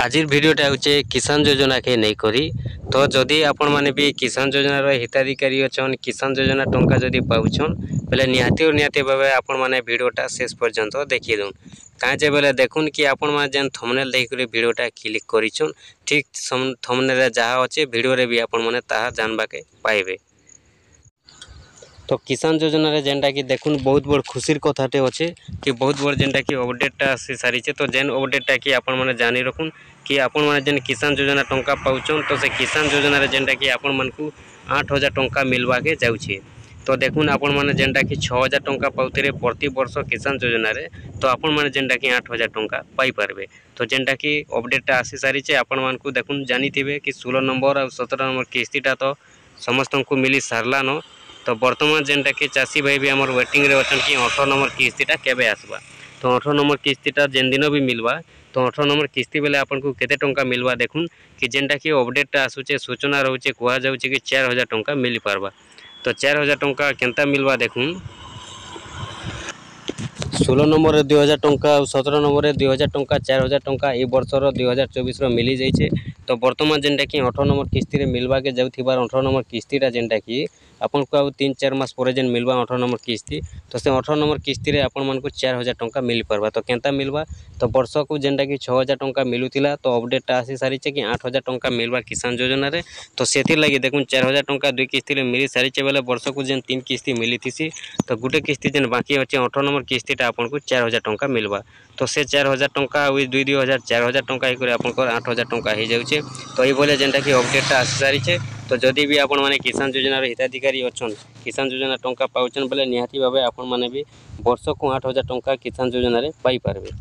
आजिर भिडियोटा होचे किसान योजना के नहीं करी तो जदि आपण माने भी किसान योजना रो हिताधिकारी अछन किसान योजना टंका जदि पाउछन बेले निहाती और निहाती भाबे आपण माने भिडियोटा शेष पर्यंत देखि दउन काजे बेले देखुन कि आपण माने जेन थंबनेल देख करी भिडियोटा क्लिक करिछन ठीक थंबनेल रे जहा अछि भिडियो रे भी आपण माने ताहा जानबा के पाइबे। तो किसान योजना रे जेनटा कि देखुन बहुत बड़ खुशीर कथाटे अच्छे कि बहुत बड़ जेनटा कि अपडेटा आसी सारी तो जेन अपडेटा कि आपण माने जानी रखुन कि आपण माने जेन किसान योजना टंका पाउछन तो से किसान योजना रे जेनटा कि आपण मानकु 8000 टंका मिलवा के जाउछे। तो देखुन आपण माने जेनटा कि 6000 टंका पाउतिरे प्रति वर्ष किसान योजना रे तो आपण माने जेनटा कि 8000 टंका पाई पारबे। तो जेनटा कि अपडेटा आसी सारी आपण मानकु देखुन जानिथिबे कि 16 नंबर और 17 नंबर किस्तीटा तो समस्तंकु मिली सारलानो। तो वर्तमान जेनटा कि चाषी भाई भी आमर वेटिंग रे अछन कि 18 नंबर किस्तीटा केबे आसबा। तो 18 नंबर किस्तीटा जेन दिन भी मिलवा तो 18 नंबर किस्ती बेले आपन को केते टंका मिलवा देखुन कि जेनटा कि अपडेटटा आसुचे सूचना रहउचे कुआ जाउचे कि 4000 टंका मिली पारबा। तो 4000 टंका केनता मिलवा देखुन 16 नंबर 2000 टंका और 17 नंबर 2000 टंका 4000 टंका ए वर्षर 2024 रो मिली जाइछे। तो वर्तमान जेनटा कि 18 नंबर किस्ती रे मिलवा के जाउथिबार 18 नंबर किस्तीटा जेनटा कि आपन को आ 3-4 मास पर जेन मिलवा 18 नंबर किस्ती तो से 18 नंबर किस्ती रे आपन मन को 4000 टंका मिली पारबा। तो केनता मिलवा तो वर्ष को जेनटा कि 6000 टंका मिलुथिला तो अपडेटटा आसी सारिचे कि 8000 टंका मिलवा किसान योजना रे। तो सेति लागि देखुन 4000 टंका दुई किस्ती रे मिली सारिचे बेले वर्ष को जेन 3 किस्ती मिलिथिसी तो गुटे किस्ती जेन बाकी अछि 18 नंबर किस्तीटा आपन को 4000 टंका मिलवा। तो से 4000 टंका उई 2-2000 4000 टंका ही करे आपन को 8000 टंका ही जाउचे। तो ई बोले जेनटा कि अपडेटटा आसी सारिचे। तो जदि भी आपण माने किसान योजना रे हिताधिकारी अछन किसान योजना टंका पाउछन बेले निहाती भाबे आपण माने भी वर्ष को 8000 टंका किसान योजना रे पाई पारबे।